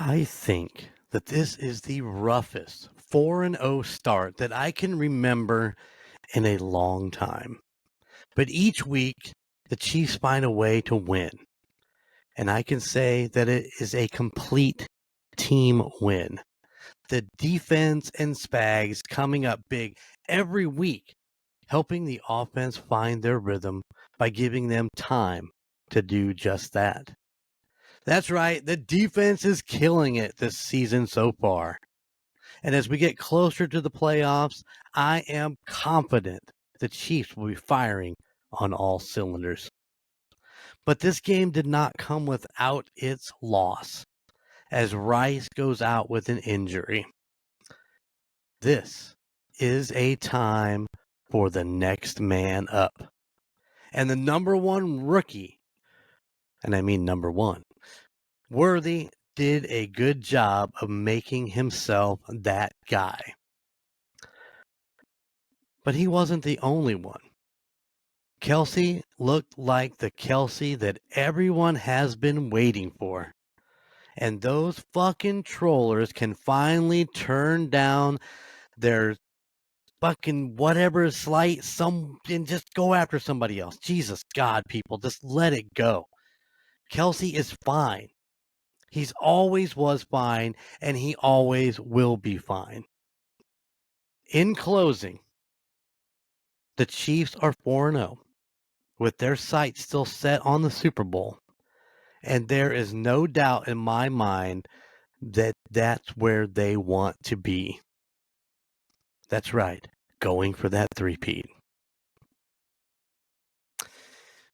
I think that this is the roughest 4-0 start that I can remember in a long time. But each week, the Chiefs find a way to win. And I can say that it is a complete team win. The defense and Spags coming up big every week, helping the offense find their rhythm by giving them time to do just that. That's right, the defense is killing it this season so far. And as we get closer to the playoffs, I am confident the Chiefs will be firing on all cylinders. But this game did not come without its loss, as Rice goes out with an injury. This is a time for the next man up. And the number one rookie, and I mean number one, Worthy did a good job of making himself that guy. But he wasn't the only one. Kelsey looked like the Kelsey that everyone has been waiting for. And those fucking trollers can finally turn down their fucking whatever slight and just go after somebody else. Jesus God, people, just let it go. Kelsey is fine. He's always was fine, and he always will be fine. In closing, the Chiefs are 4-0, with their sights still set on the Super Bowl. And there is no doubt in my mind that that's where they want to be. That's right, going for that three-peat.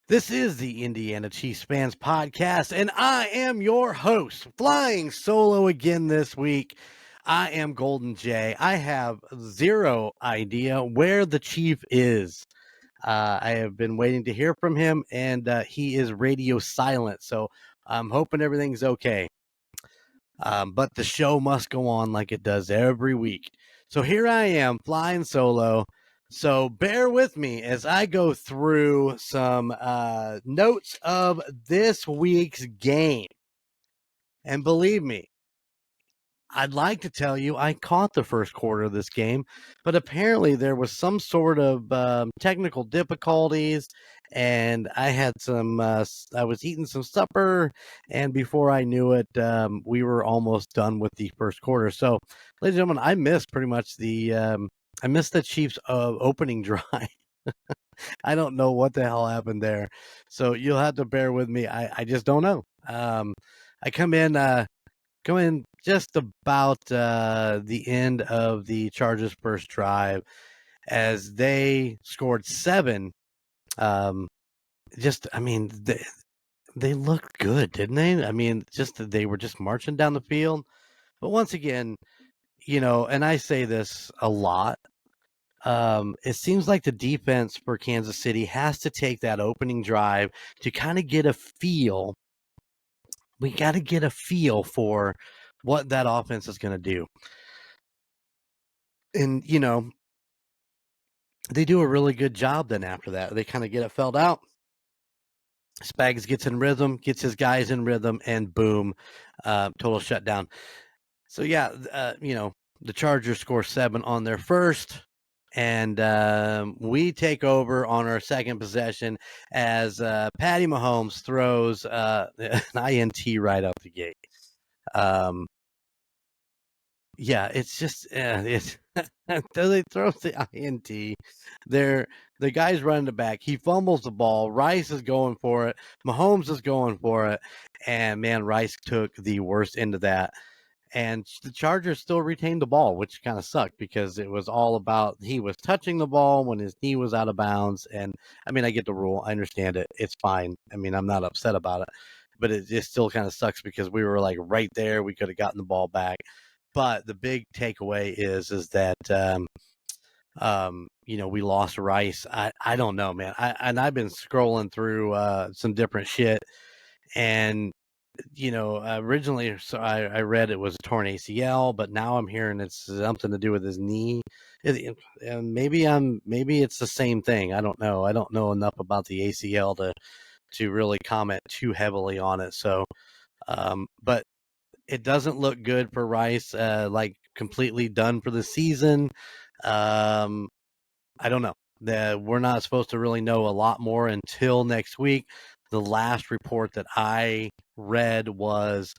This is the Indiana Chiefs Fans Podcast, and I am your host, flying solo again this week. I am Golden Jay. I have zero idea where the Chief is. I have been waiting to hear from him, and he is radio silent, so I'm hoping everything's okay. But the show must go on like it does every week. So here I am, flying solo. So bear with me as I go through some notes of this week's game. And believe me, I'd like to tell you I caught the first quarter of this game, but apparently there was some sort of technical difficulties, and I had I was eating some supper, and before I knew it, we were almost done with the first quarter. So, ladies and gentlemen, I missed pretty much I missed the Chiefs' opening drive. I don't know what the hell happened there, so you'll have to bear with me. I just don't know. I come in just about the end of the Chargers' first drive as they scored 7. They looked good, didn't they? I mean, they were just marching down the field. But once again, and I say this a lot, it seems like the defense for Kansas City has to take that opening drive to kind of get a feel. We got to get a feel for what that offense is going to do. And, they do a really good job then after that. They kind of get it filled out. Spags gets in rhythm, gets his guys in rhythm, and boom, total shutdown. So, yeah, the Chargers score 7 on their first, and we take over on our second possession as Patty Mahomes throws an INT right out the gate. Yeah, it's just it's they throws the INT. The guy's running the back. He fumbles the ball. Rice is going for it. Mahomes is going for it. And man, Rice took the worst end of that. And the Chargers still retained the ball, which kind of sucked because it was all about he was touching the ball when his knee was out of bounds. And I mean, I get the rule. I understand it. It's fine. I mean, I'm not upset about it. But it just still kind of sucks because we were like right there. We could have gotten the ball back. But the big takeaway is that we lost Rice. I don't know, man. I've been scrolling through some different shit, and originally I read it was a torn ACL, but now I'm hearing it's something to do with his knee. And maybe it's the same thing. I don't know. I don't know enough about the ACL to really comment too heavily on it. So, but It doesn't look good for Rice, like completely done for the season. I don't know. We're not supposed to really know a lot more until next week. The last report that I read was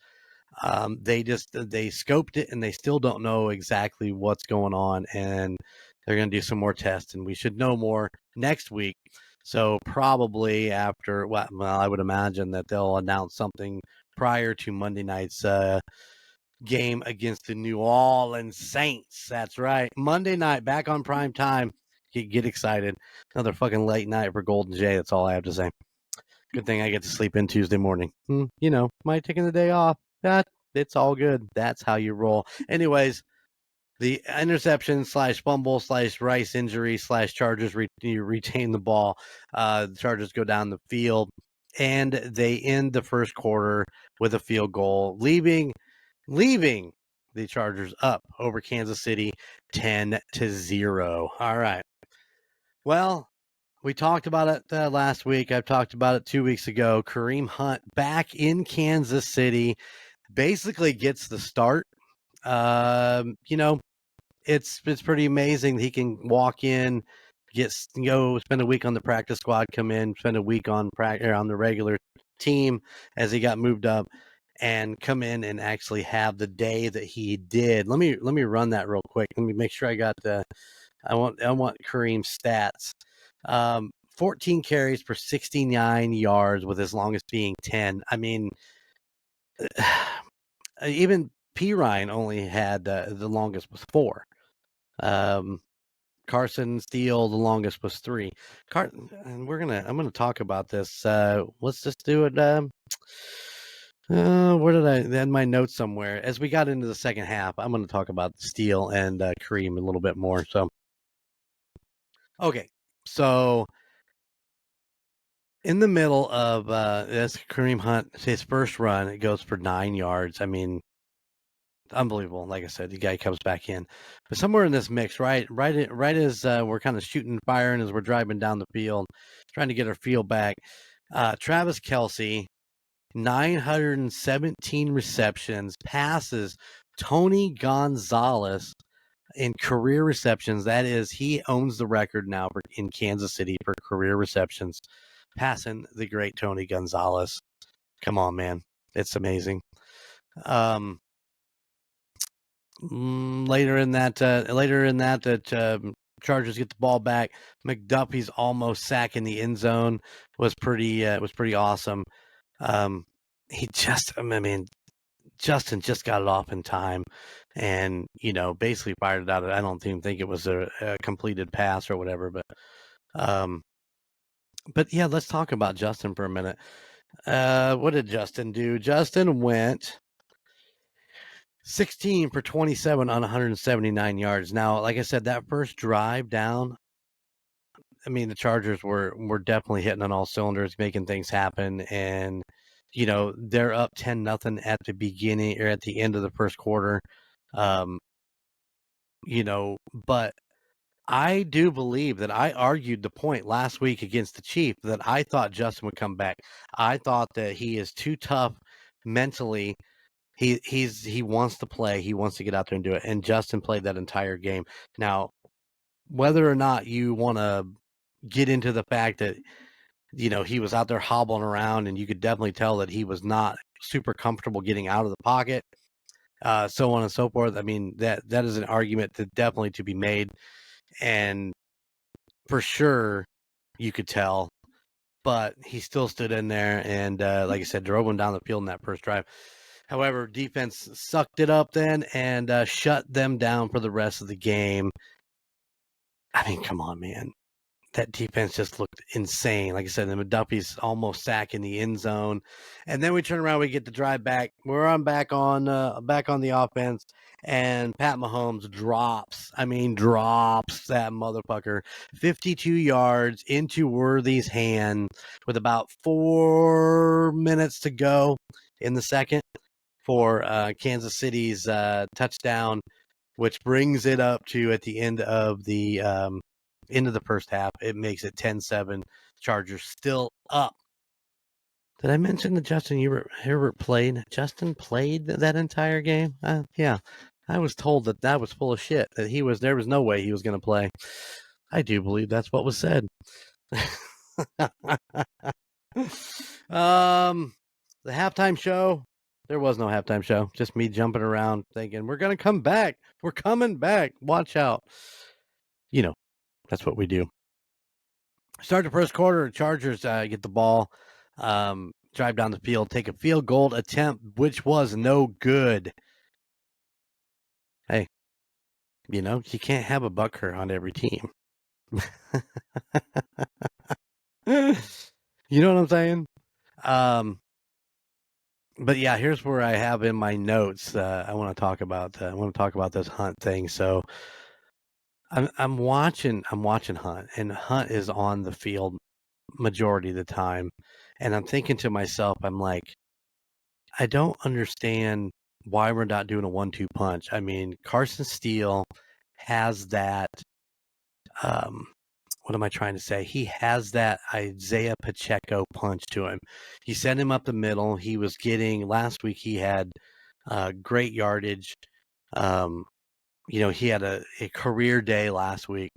they scoped it and they still don't know exactly what's going on, and they're going to do some more tests, and we should know more next week. So probably after, well, I would imagine that they'll announce something prior to Monday night's game against the New Orleans Saints. That's right. Monday night, back on prime time. Get excited. Another fucking late night for Golden Jay. That's all I have to say. Good thing I get to sleep in Tuesday morning. Might taking the day off. It's all good. That's how you roll. Anyways, the interception / fumble / Rice injury / Chargers retain the ball. The Chargers go down the field, and they end the first quarter with a field goal, leaving the Chargers up over Kansas City 10-0. All right. Well, we talked about it last week. I've talked about it 2 weeks ago. Kareem Hunt back in Kansas City basically gets the start. It's pretty amazing. He can walk in, spend a week on the practice squad, come in, spend a week on the regular team as he got moved up, and come in and actually have the day that he did. Let me run that real quick. Let me make sure I got I want Kareem's stats. 14 carries for 69 yards with as long as being 10. I mean, even P. Ryan only had the longest was 4. Carson Steele, the longest was 3. And I'm gonna talk about this. Let's just do it. Where did I had my notes somewhere? As we got into the second half, I'm gonna talk about Steele and Kareem a little bit more. So, okay, so in the middle of this Kareem Hunt, his first run, it goes for 9 yards. I mean, unbelievable. Like I said, the guy comes back in, but somewhere in this mix, right as we're kind of shooting fire and as we're driving down the field, trying to get our feel back, Travis Kelce, 917 receptions, passes Tony Gonzalez in career receptions. That is, he owns the record now in Kansas City for career receptions, passing the great Tony Gonzalez. Come on, man. It's amazing. Later in that, Chargers get the ball back. McDuffie's almost sack in the end zone was pretty awesome. Justin just got it off in time, and basically fired it out. I don't even think it was a completed pass or whatever, but yeah, let's talk about Justin for a minute. What did Justin do? Justin went 16 for 27 on 179 yards. Now, like I said, that first drive down, I mean, the Chargers were definitely hitting on all cylinders, making things happen, and they're up 10-0 at the beginning or at the end of the first quarter. But I do believe that I argued the point last week against the Chiefs that I thought Justin would come back. I thought that he is too tough mentally. He wants to play. He wants to get out there and do it. And Justin played that entire game. Now, whether or not you want to get into the fact that he was out there hobbling around, and you could definitely tell that he was not super comfortable getting out of the pocket, so on and so forth. I mean, that is an argument that definitely to be made, and for sure you could tell. But he still stood in there and, like I said, drove him down the field in that first drive. However, defense sucked it up then and shut them down for the rest of the game. I mean, come on, man. That defense just looked insane. Like I said, the McDuffie's almost sack in the end zone. And then we turn around, we get the drive back. We're back on the offense, and Pat Mahomes drops that motherfucker 52 yards into Worthy's hand with about 4 minutes to go in the second for Kansas City's touchdown, which brings it up to at the end of the first half. It makes it 10-7. Chargers still up Did I mention that Justin Herbert played? Justin played that entire game? Yeah. I was told that was full of shit, that there was no way he was going to play. I do believe that's what was said. The halftime show, there was no halftime show. Just me jumping around thinking, we're going to come back. We're coming back. Watch out. You know, that's what we do. Start the first quarter. Chargers get the ball, drive down the field, take a field goal attempt, which was no good. Hey, you can't have a Bucker on every team. You know what I'm saying? But yeah, here's where I have in my notes. I want to talk about this Hunt thing. So I'm watching Hunt, and Hunt is on the field majority of the time, and I'm thinking to myself, I'm like, I don't understand why we're not doing a 1-2 punch. I mean, Carson Steele has that. What am I trying to say? He has that Isaiah Pacheco punch to him. You send him up the middle. He was getting last week. He had great yardage. He had a career day last week.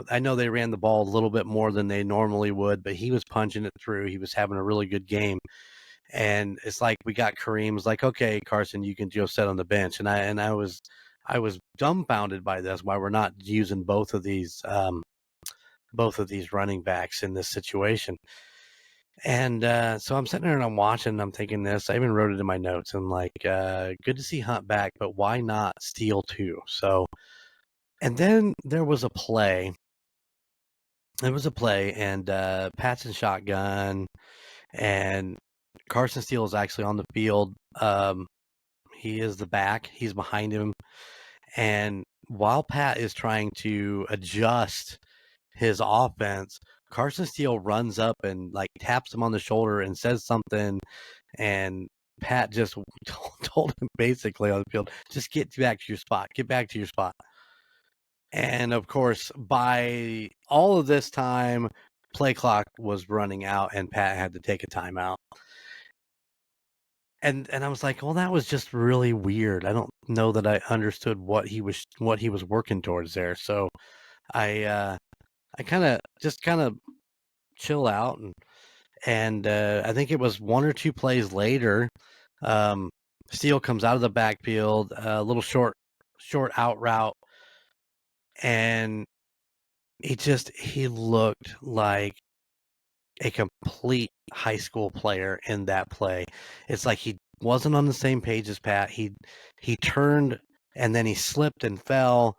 I know they ran the ball a little bit more than they normally would, but he was punching it through. He was having a really good game. And it's like we got Kareem was like, okay, Carson, you can just sit on the bench. And I was dumbfounded by this, why we're not using both of these running backs in this situation. And so I'm sitting there and I'm watching and I'm thinking this. I even wrote it in my notes. And like, good to see Hunt back, but why not Steele too? So, and then there was a play. And Pat's in shotgun, and Carson Steele is actually on the field. He is the back. He's behind him. And while Pat is trying to adjust his offense, Carson Steele runs up and like taps him on the shoulder and says something. And Pat just told him basically on the field, just get back to your spot. Get back to your spot. And of course, by all of this time, play clock was running out and Pat had to take a timeout. And I was like, well, that was just really weird. I don't know that I understood what he was working towards there. So I kind of chill out, and I think it was one or two plays later, Steele comes out of the backfield, a little short out route, and he looked like a complete high school player in that play. It's like he wasn't on the same page as Pat. He turned and then he slipped and fell.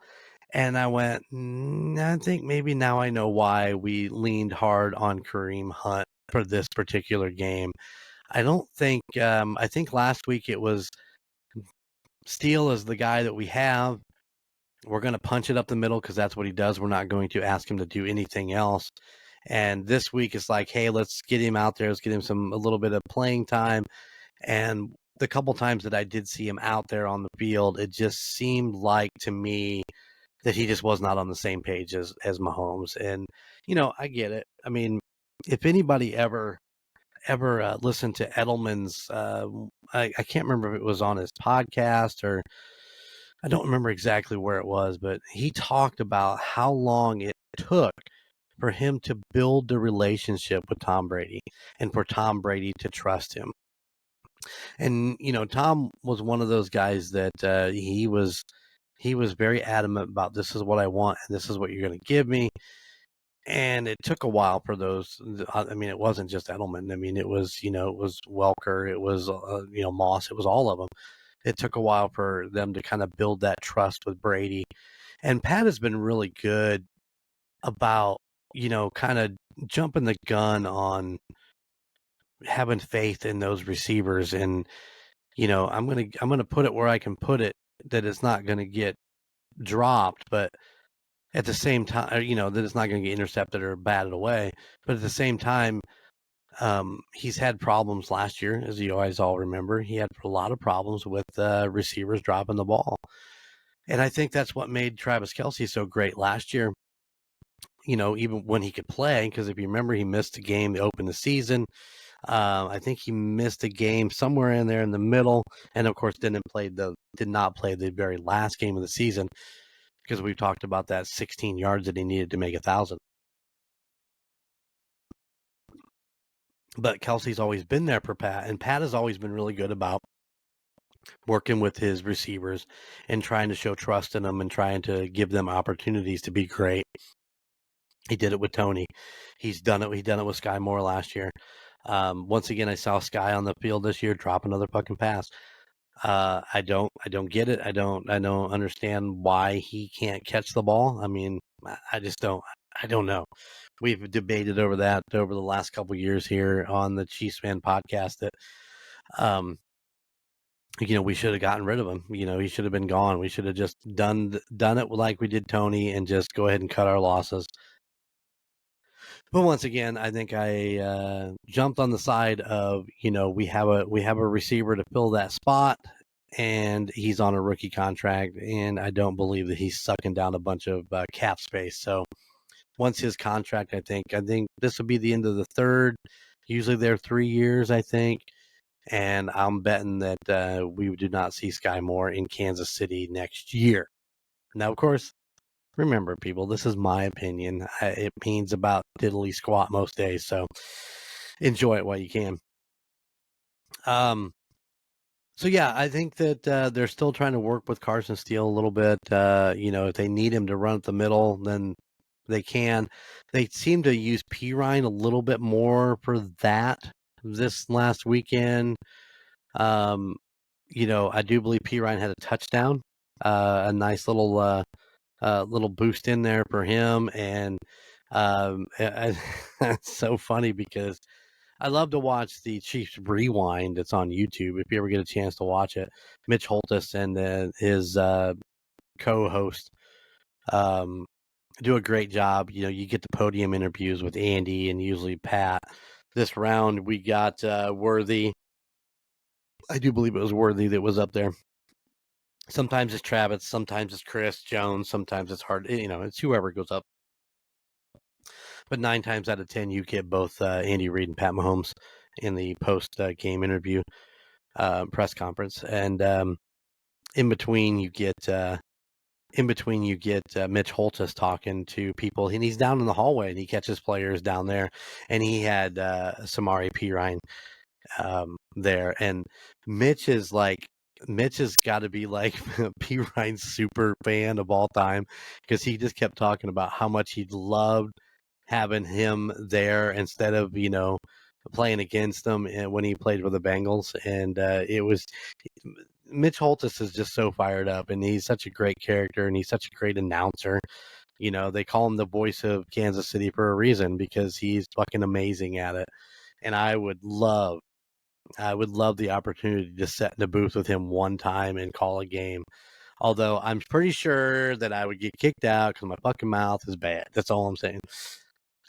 And I went, I think maybe now I know why we leaned hard on Kareem Hunt for this particular game. I don't think, I think last week it was Steele is the guy that we have. We're going to punch it up the middle because that's what he does. We're not going to ask him to do anything else. And this week it's like, hey, let's get him out there. Let's get him a little bit of playing time. And the couple times that I did see him out there on the field, it just seemed like to me that he just was not on the same page as Mahomes. And, I get it. I mean, if anybody ever listened to Edelman's, I can't remember if it was on his podcast or I don't remember exactly where it was, but he talked about how long it took for him to build the relationship with Tom Brady and for Tom Brady to trust him. And, Tom was one of those guys that he was very adamant about, this is what I want and this is what you're going to give me. And it took a while for those. I mean, it wasn't just Edelman. I mean, it was Welker, it was, Moss, it was all of them. It took a while for them to kind of build that trust with Brady. And Pat has been really good about, kind of jumping the gun on having faith in those receivers. And, I'm going to put it where I can put it, that it's not going to get dropped, but at the same time, that it's not going to get intercepted or batted away. But at the same time, he's had problems last year, as you guys all remember. He had a lot of problems with receivers dropping the ball. And I think that's what made Travis Kelce so great last year. even when he could play, because if you remember, he missed a game to open the season. I think he missed a game somewhere in there in the middle, and of course did not play the very last game of the season, because we've talked about that 16 yards that he needed to make 1,000. But Kelsey's always been there for Pat, and Pat has always been really good about working with his receivers and trying to show trust in them and trying to give them opportunities to be great. He did it with Tony. He's done it with Sky Moore last year. Once again, I saw Sky on the field this year drop another fucking pass. I don't get it. I don't understand why he can't catch the ball. I mean, I just don't. I don't know. We've debated over that over the last couple of years here on the Chiefs Fan podcast that, we should have gotten rid of him. He should have been gone. We should have just done it like we did Tony and just go ahead and cut our losses. But once again, I think I jumped on the side of, we have a receiver to fill that spot, and he's on a rookie contract, and I don't believe that he's sucking down a bunch of cap space. So once his contract, I think this will be the end of the third. Usually they're 3 years, I think. And I'm betting that we do not see Sky Moore in Kansas City next year. Now, of course, remember, people, this is my opinion. It means about diddly squat most days, so enjoy it while you can. So yeah, I think that they're still trying to work with Carson Steele a little bit. If they need him to run up the middle, then they can. They seem to use Pirine a little bit more for that this last weekend. I do believe Pirine had a touchdown, a nice little boost in there for him, and it's so funny because I love to watch the Chiefs Rewind. It's on YouTube if you ever get a chance to watch it. Mitch Holthus and his co-host do a great job. You get the podium interviews with Andy and usually Pat. This round we got Worthy. I do believe it was Worthy that was up there. Sometimes it's Travis, sometimes it's Chris Jones, sometimes it's hard. It's whoever goes up. But 9 times out of 10, you get both Andy Reid and Pat Mahomes in the post-game interview press conference, and in between you get Mitch Holthus talking to people, and he's down in the hallway and he catches players down there, and he had Samari Pirine there, and Mitch has got to be like Pirine's super fan of all time, because he just kept talking about how much he loved having him there instead of playing against them and when he played for the Bengals, and it was Mitch Holthus is just so fired up, and he's such a great character, and he's such a great announcer. They call him the voice of Kansas City for a reason, because he's fucking amazing at it. And I would love the opportunity to sit in the booth with him one time and call a game. Although I'm pretty sure that I would get kicked out because my fucking mouth is bad. That's all I'm saying.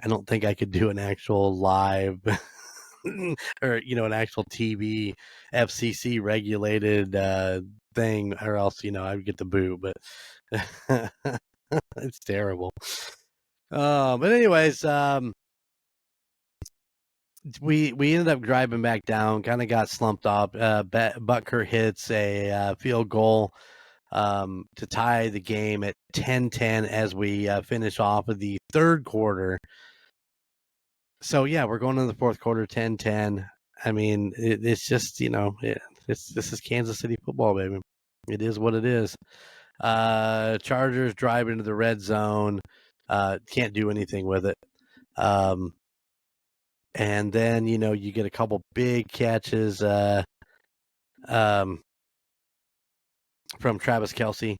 I don't think I could do an actual live or an actual TV FCC regulated thing, or else I would get the boo. But it's terrible. But anyways, we ended up driving back down, kind of got slumped up. Butker hits a field goal to tie the game at 10-10 as we finish off of the third quarter. So yeah, we're going into the fourth quarter, 10-10. I mean, it's just this is Kansas City football, baby. It is what it is. Chargers drive into the red zone, can't do anything with it. And then you get a couple big catches from Travis Kelce.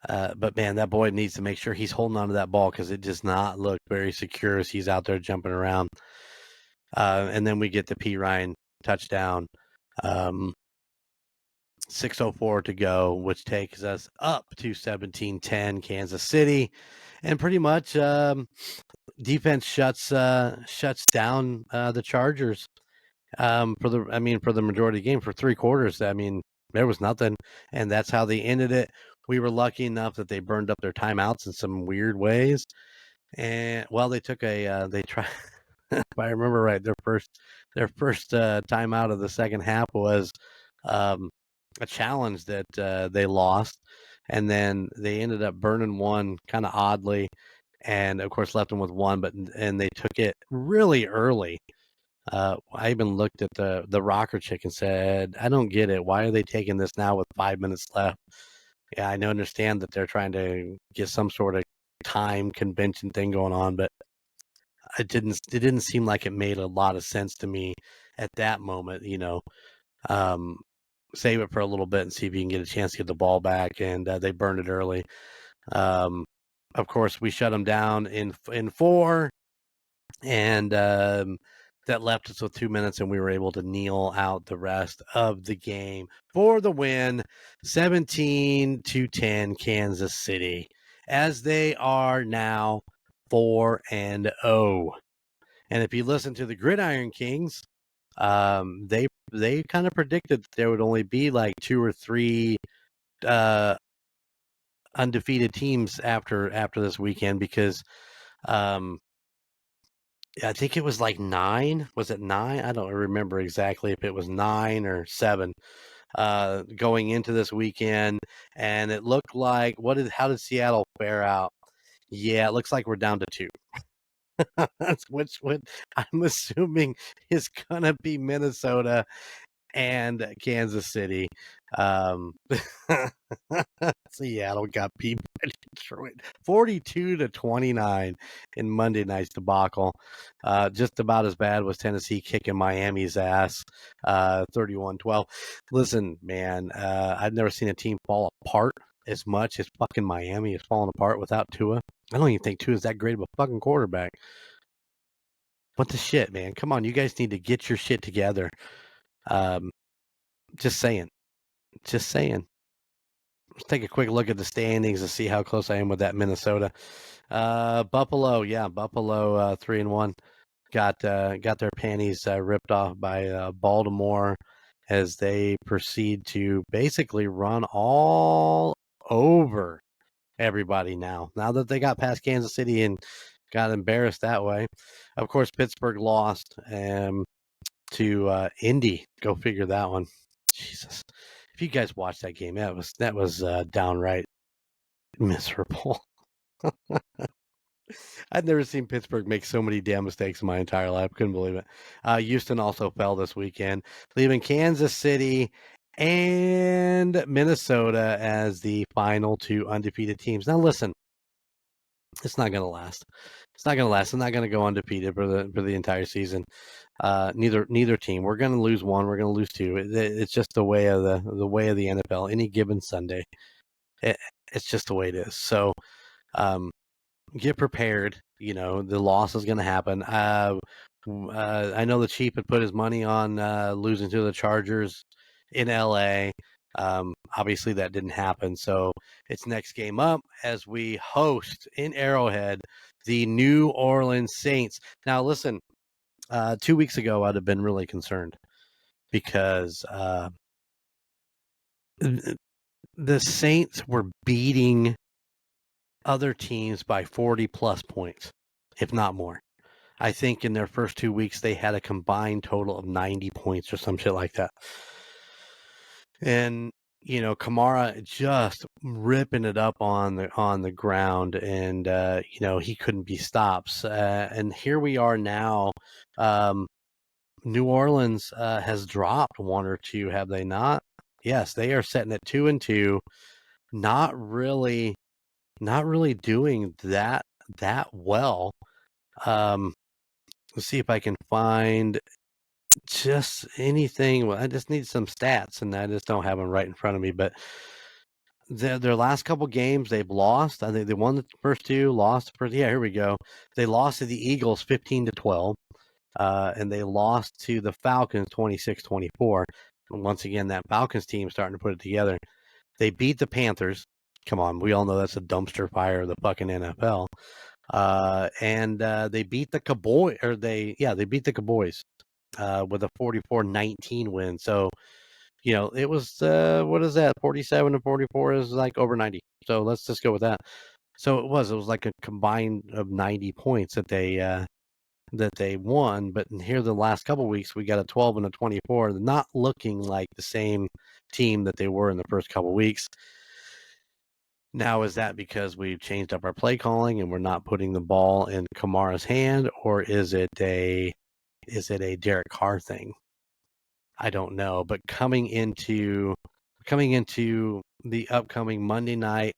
But man, that boy needs to make sure he's holding on to that ball, because it does not look very secure as he's out there jumping around. And then we get the Pirine touchdown. 6:04 to go, which takes us up to 17-10 Kansas City, and pretty much defense shuts down the Chargers for the majority of the game. For 3 quarters. I mean, there was nothing, and that's how they ended it. We were lucky enough that they burned up their timeouts in some weird ways, And well, they took they try. If I remember right, their first time out of the second half was um, a challenge that they lost, and then they ended up burning one kind of oddly, and of course left them with one. And they took it really early. I even looked at the rocker chick and said, "I don't get it. Why are they taking this now with 5 minutes left?" Yeah, I know, understand that they're trying to get some sort of time convention thing going on, but it didn't seem like it made a lot of sense to me at that moment. Um, save it for a little bit and see if you can get a chance to get the ball back, and they burned it early. Um, of course, we shut them down in four, and that left us with 2 minutes, and we were able to kneel out the rest of the game for the win, 17-10, Kansas City, as they are now 4-0. And if you listen to the Gridiron Kings, they kind of predicted that there would only be like two or three uh, undefeated teams after this weekend, because um, I think it was like 9. Was it 9? I don't remember exactly if it was 9 or 7 going into this weekend. And it looked like, how did Seattle fare out? Yeah, it looks like we're down to 2. Which I'm assuming is gonna be Minnesota and Kansas City. Um, Seattle got beat by Detroit 42-29 in Monday night's debacle. Just about as bad was Tennessee kicking Miami's ass 31-12. Listen, man, I've never seen a team fall apart as much as fucking Miami is falling apart without Tua. I don't even think Tua is that great of a fucking quarterback. What the shit, man? Come on, you guys need to get your shit together. Um, just saying. Just saying. Let's take a quick look at the standings to see how close I am with that Minnesota. Buffalo, 3-1. Got their panties ripped off by Baltimore as they proceed to basically run all over everybody now. Now that they got past Kansas City and got embarrassed that way. Of course, Pittsburgh lost to Indy. Go figure that one. Jesus. If you guys watched that game, that was downright miserable. I've never seen Pittsburgh make so many damn mistakes in my entire life. Couldn't believe it. Houston also fell this weekend, leaving Kansas City and Minnesota as the final 2 undefeated teams. Now, listen, it's not going to last. It's not going to last. It's not going to go undefeated for the entire season. Neither team. We're going to lose one. We're going to lose 2. It's just the way of the NFL. Any given Sunday, it's just the way it is. So, get prepared. The loss is going to happen. I know the Chief had put his money on losing to the Chargers in LA. Obviously, that didn't happen. So it's next game up as we host in Arrowhead the New Orleans Saints. Now, listen, 2 weeks ago, I'd have been really concerned because the Saints were beating other teams by 40 plus points, if not more. I think in their first 2 weeks, they had a combined total of 90 points or some shit like that. And, Kamara just ripping it up on the ground, and, he couldn't be stopped. And here we are now. New Orleans has dropped 1 or 2, have they not? Yes, they are sitting at 2-2. Not really doing that well. Let's see if I can find just anything. Well, I just need some stats, and I just don't have them right in front of me. But their last couple games, they've lost. I think they won the first 2, lost the first. Yeah, here we go. They lost to the Eagles 15-12, and they lost to the Falcons 26-24. And once again, that Falcons team starting to put it together. They beat the Panthers. Come on, we all know that's a dumpster fire of the fucking NFL. And they beat the Cowboys, they beat the Cowboys with a 44-19 win. So, it was what is that? 47-44 is like over 90. So let's just go with that. So it was like a combined of 90 points that they won. But here the last couple weeks, we got a 12 and a 24. They're not looking like the same team that they were in the first couple weeks. Now, is that because we've changed up our play calling and we're not putting the ball in Kamara's hand, or is it a Derek Carr thing? I don't know. But coming into the upcoming Monday night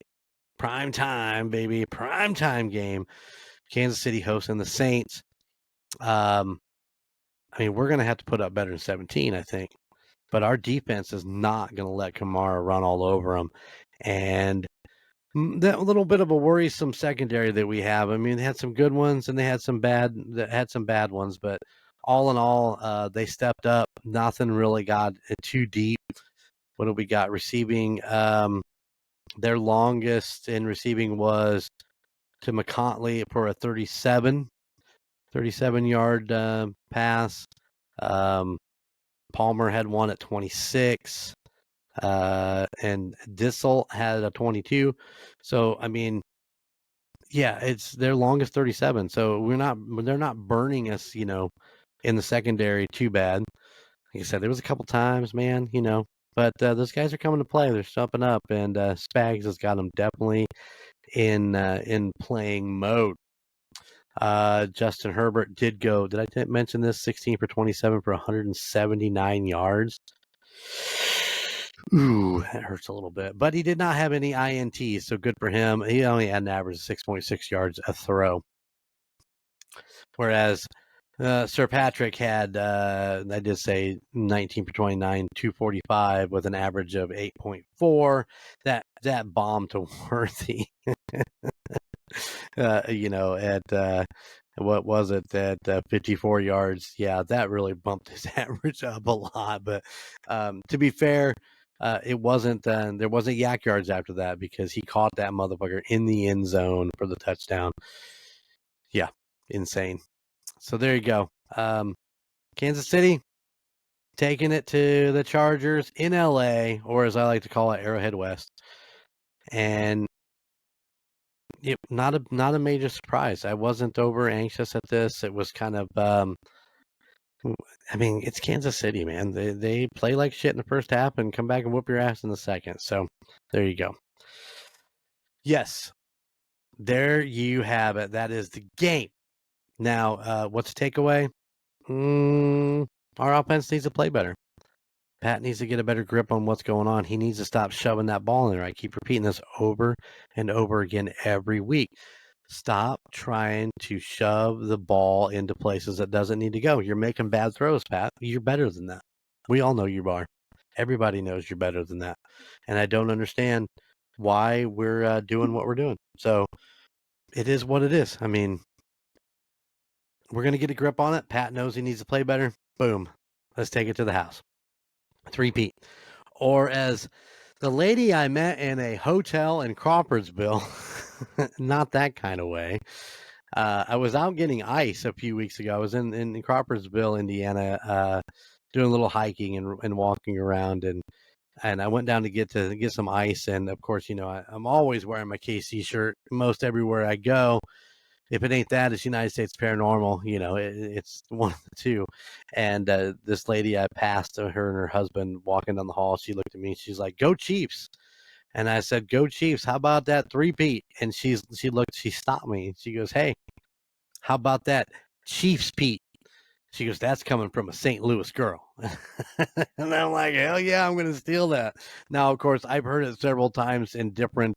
prime time, baby, prime time game, Kansas City hosting the Saints. I mean, we're going to have to put up better than 17, I think. But our defense is not going to let Kamara run all over them. And that little bit of a worrisome secondary that we have. I mean, they had some good ones and they had some bad ones, but all in all, they stepped up. Nothing really got too deep. What do we got receiving? Their longest in receiving was to McContley for a 37-yard pass. Palmer had one at 26. And Dissel had a 22. So, I mean, yeah, it's their longest 37. So they're not burning us, in the secondary too bad. Like I said, there was a couple times, man, but those guys are coming to play. They're stepping up, and Spags has got them definitely in playing mode. Justin Herbert did go. Did I mention this? 16 for 27 for 179 yards. Ooh, that hurts a little bit. But he did not have any INTs, so good for him. He only had an average of 6.6 yards a throw. Whereas Sir Patrick had, I did say 19 for 29, 245 with an average of 8.4. That bomb to Worthy, at what was it, at 54 yards. Yeah, that really bumped his average up a lot. But to be fair, it wasn't there wasn't yak yards after that because he caught that motherfucker in the end zone for the touchdown. Yeah, insane. So there you go. Kansas City taking it to the Chargers in LA, or as I like to call it, Arrowhead West. And not a major surprise. I wasn't over anxious at this. It was kind of I mean, it's Kansas City, man. They play like shit in the first half and come back and whoop your ass in the second. So there you go. Yes, there you have it. That is the game. Now, what's the takeaway? Our offense needs to play better. Pat needs to get a better grip on what's going on. He needs to stop shoving that ball in there. I keep repeating this over and over again every week. Stop trying to shove the ball into places that doesn't need to go. You're making bad throws, Pat. You're better than that. We all know you are. Everybody knows you're better than that. And I don't understand why we're doing what we're doing. So it is what it is. I mean, we're going to get a grip on it. Pat knows he needs to play better. Boom. Let's take it to the house. 3-peat. Or as the lady I met in a hotel in Crawfordsville, not that kind of way. I was out getting ice a few weeks ago. I was in Crawfordsville, Indiana, doing a little hiking and walking around, and I went down to get some ice. And of course, I'm always wearing my KC shirt most everywhere I go. If it ain't that, it's United States Paranormal. It's one of the two. And this lady I passed, her and her husband walking down the hall, she looked at me. She's like, "Go Chiefs!" And I said, "Go Chiefs! How about that 3-peat?" And she stopped me. She goes, "Hey, how about that Chiefs Pete?" She goes, "That's coming from a St. Louis girl." And I'm like, "Hell yeah, I'm going to steal that." Now, of course, I've heard it several times in different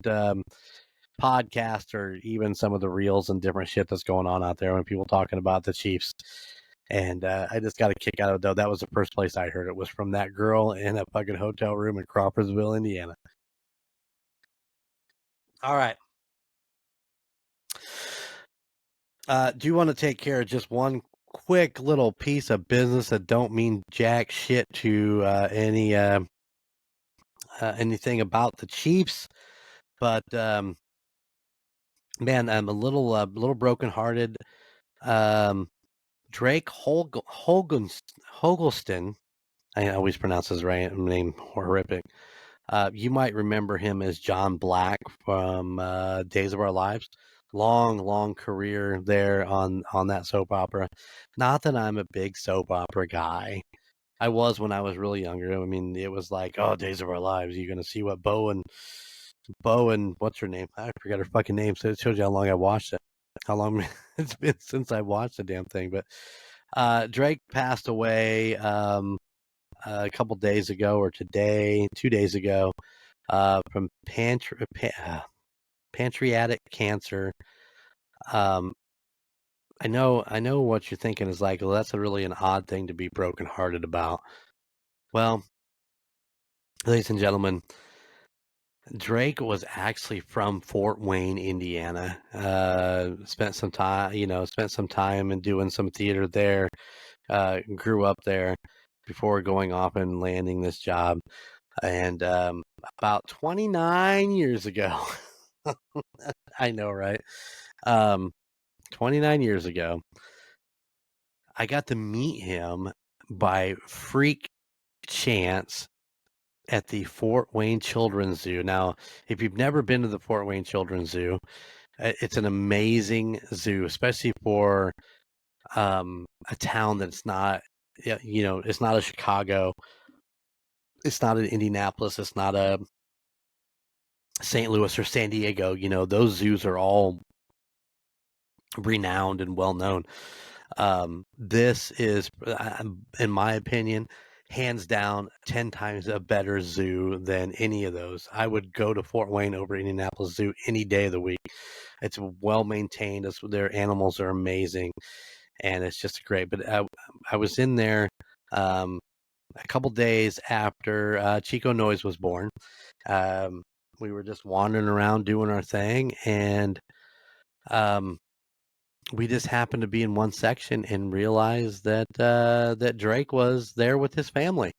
podcasts or even some of the reels and different shit that's going on out there when people talking about the Chiefs. And I just got a kick out of it, though. That was the first place I heard it was from that girl in a fucking hotel room in Crawfordsville, Indiana. All right. Do you want to take care of just one quick little piece of business that don't mean jack shit to anything about the Chiefs? But man, I'm a little brokenhearted. Drake Hogelston. I always pronounce his name horrific. You might remember him as John Black from Days of Our Lives. Long career there on that soap opera. Not that I'm a big soap opera guy. I was when I was really younger. I mean, it was like, oh, Days of Our Lives. You're gonna see what Bo and what's her name? I forgot her fucking name. So it shows you how long I watched it. How long it's been since I watched the damn thing. But Drake passed away a couple days ago, or today, 2 days ago, from pancreatic cancer. I know what you're thinking is like, well, that's really an odd thing to be brokenhearted about. Well, ladies and gentlemen, Drake was actually from Fort Wayne, Indiana. Spent some time and doing some theater there. Grew up there before going off and landing this job. And about 29 years ago, I know, right? 29 years ago, I got to meet him by freak chance at the Fort Wayne Children's Zoo. Now, if you've never been to the Fort Wayne Children's Zoo, it's an amazing zoo, especially for a town that's not, it's not a Chicago, it's not an Indianapolis, it's not a St. Louis or San Diego. Those zoos are all renowned and well known. This is, in my opinion, hands down 10 times a better zoo than any of those. I would go to Fort Wayne over Indianapolis Zoo any day of the week. It's well maintained. Their animals are amazing, and it's just great. But I was in there a couple days after Chico Noise was born. We were just wandering around doing our thing, and we just happened to be in one section and realized that Drake was there with his family.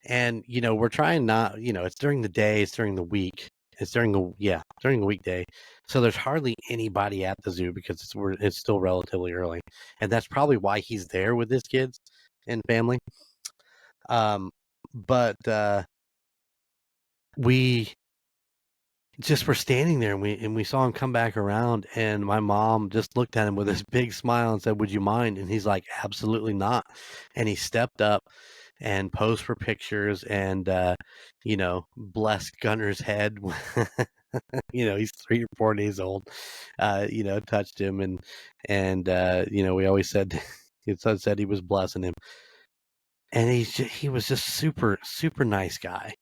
And we're trying not, it's during the day, it's during the week, it's during the weekday, so there's hardly anybody at the zoo because it's still relatively early, and that's probably why he's there with his kids and family. But we just were standing there, and we saw him come back around, and my mom just looked at him with this big smile and said, "Would you mind?" And he's like, "Absolutely not." And he stepped up and posed for pictures, and blessed Gunner's head. He's 3 or 4 days old. Touched him, and we always said it said he was blessing him, and he was just super super nice guy.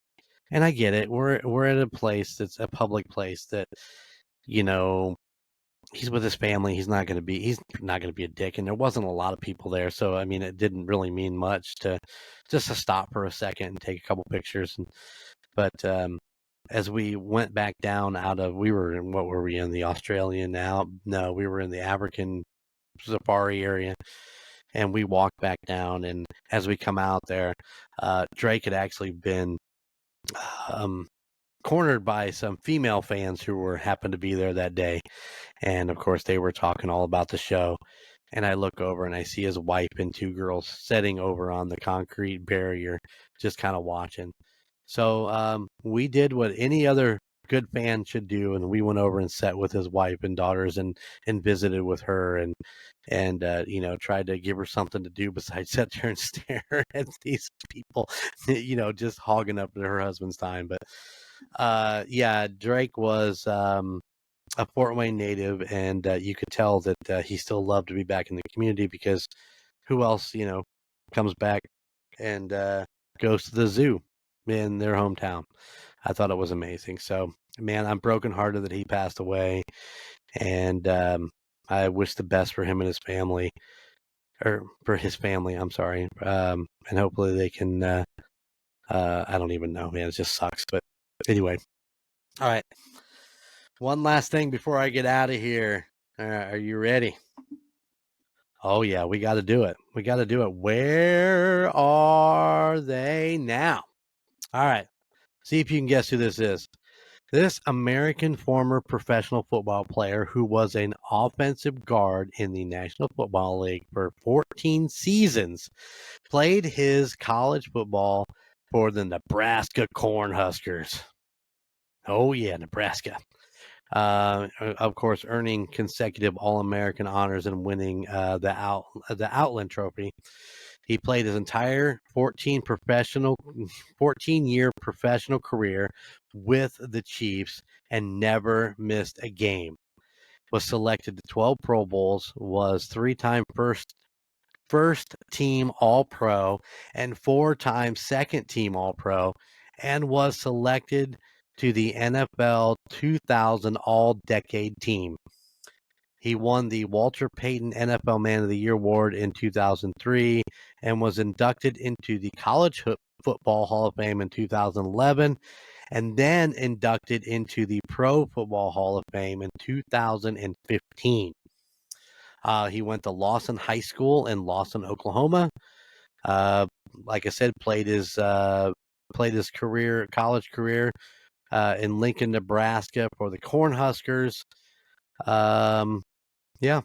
And I get it. We're at a place that's a public place that, he's with his family. He's not going to be a dick. And there wasn't a lot of people there, so I mean, it didn't really mean much to stop for a second and take a couple pictures. But as we went back down what were we in, the Australian now? No, we were in the African safari area. And we walked back down, and as we come out there, Drake had actually been cornered by some female fans who happened to be there that day. And of course, they were talking all about the show. And I look over and I see his wife and 2 girls sitting over on the concrete barrier, just kind of watching. So we did what any other good fan should do, and we went over and sat with his wife and daughters and visited with her, and tried to give her something to do besides sit there and stare at these people, just hogging up her husband's time. But Drake was a Fort Wayne native, and you could tell that he still loved to be back in the community, because who else, comes back and goes to the zoo in their hometown. I thought it was amazing. So, man, I'm brokenhearted that he passed away, and I wish the best for him and his family, or for his family. I'm sorry, and hopefully they can. I don't even know, man. It just sucks. But anyway, all right. One last thing before I get out of here. Are you ready? Oh yeah, we got to do it. We got to do it. Where are they now? All right. See if you can guess who this is. This American former professional football player, who was an offensive guard in the National Football League for 14 seasons, played his college football for the Nebraska Cornhuskers. Oh, yeah, Nebraska. Of course, earning consecutive All-American honors and winning the Outland Trophy. He played his entire 14-year professional career with the Chiefs and never missed a game. Was selected to 12 Pro Bowls, was 3-time first team All-Pro and 4-time second team All-Pro, and was selected to the NFL 2000 All-Decade Team. He won the Walter Payton NFL Man of the Year award in 2003 and was inducted into the College Football Hall of Fame in 2011 and then inducted into the Pro Football Hall of Fame in 2015. He went to Lawson High School in Lawson, Oklahoma. Like I said, played his college career in Lincoln, Nebraska for the Cornhuskers. Yeah.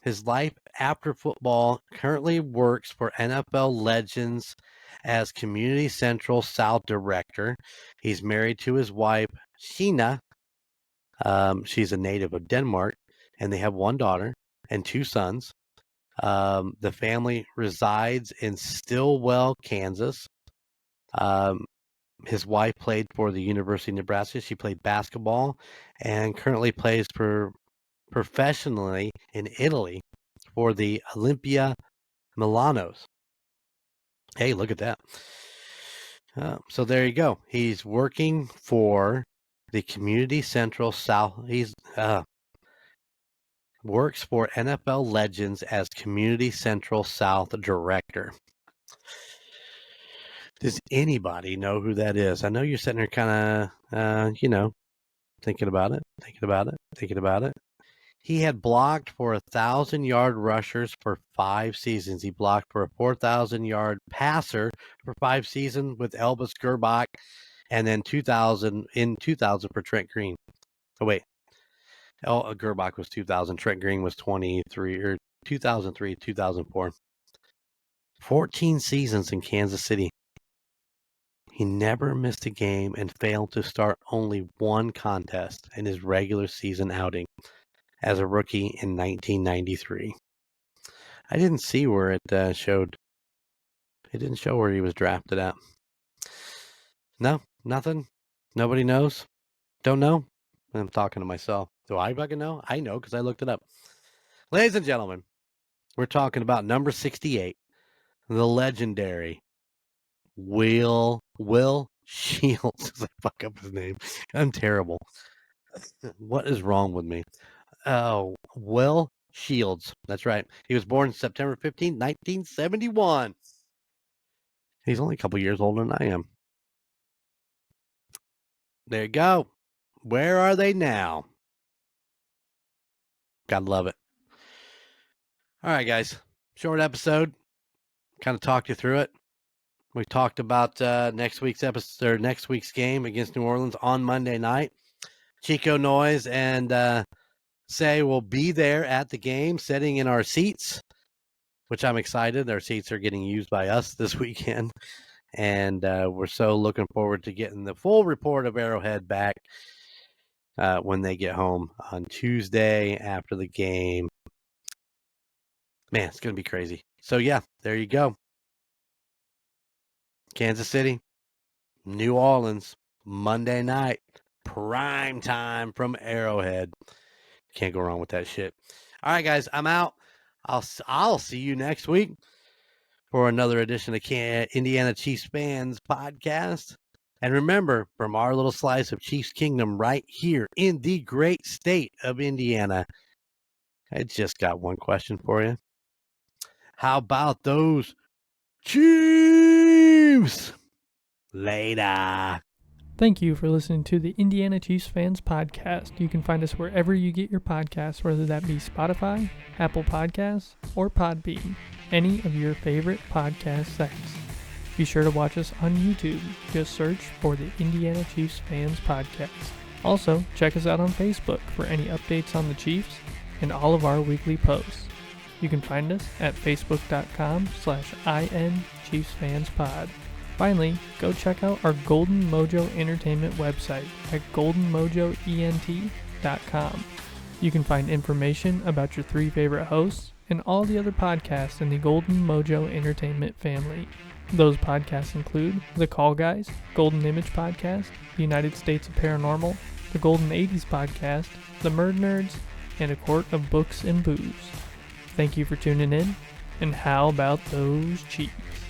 His life after football currently works for NFL Legends as Community Central South Director. He's married to his wife, Sheena. She's a native of Denmark, and they have one daughter and 2 sons. The family resides in Stillwell, Kansas. His wife played for the University of Nebraska. She played basketball and currently plays professionally in Italy for the Olimpia Milanos. Hey, look at that. So there you go. He's working for the Community Central South. He's works for NFL Legends as Community Central South Director. Does anybody know who that is? I know you're sitting there kind of, thinking about it. He had blocked for 1,000-yard rushers for 5 seasons. He blocked for a 4,000-yard passer for 5 seasons with Elvis Gerbach, and then 2000 for Trent Green. Oh wait, Gerbach was 2000. Trent Green was 2003, 2004. 14 seasons in Kansas City. He never missed a game and failed to start only one contest in his regular season outing as a rookie in 1993. I didn't see where it showed. It didn't show where he was drafted at. No, nothing. Nobody knows. Don't know. I'm talking to myself. Do I fucking know? I know because I looked it up. Ladies and gentlemen, we're talking about number 68, the legendary Will Shields. I fuck up his name. I'm terrible. What is wrong with me? Oh, Will Shields. That's right. He was born September 15, 1971. He's only a couple years older than I am. There you go. Where are they now? Gotta love it. All right, guys. Short episode. Kind of talked you through it. We talked about next week's episode, or next week's game against New Orleans on Monday night. Chico Noise and Say will be there at the game, sitting in our seats, which I'm excited. Our seats are getting used by us this weekend, and we're so looking forward to getting the full report of Arrowhead back when they get home on Tuesday after the game. Man, it's going to be crazy. So, yeah, there you go. Kansas City, New Orleans, Monday night, prime time from Arrowhead. Can't go wrong with that shit. All right, guys, I'm out. I'll see you next week for another edition of Indiana Chiefs Fans Podcast. And remember, from our little slice of Chiefs Kingdom right here in the great state of Indiana, I just got one question for you. How about those Chiefs? Later. Thank you for listening to the Indiana Chiefs Fans Podcast. You can find us wherever you get your podcasts, whether that be Spotify, Apple Podcasts, or Podbean, any of your favorite podcast sites. Be sure to watch us on YouTube. Just search for the Indiana Chiefs Fans Podcast. Also, check us out on Facebook for any updates on the Chiefs and all of our weekly posts. You can find us at facebook.com/INChiefsFansPod. Finally, go check out our Golden Mojo Entertainment website at goldenmojoent.com. You can find information about your 3 favorite hosts and all the other podcasts in the Golden Mojo Entertainment family. Those podcasts include The Call Guys, Golden Image Podcast, The United States of Paranormal, The Golden 80s Podcast, The Murdnerds, and A Court of Books and Booze. Thank you for tuning in, and how about those Chiefs?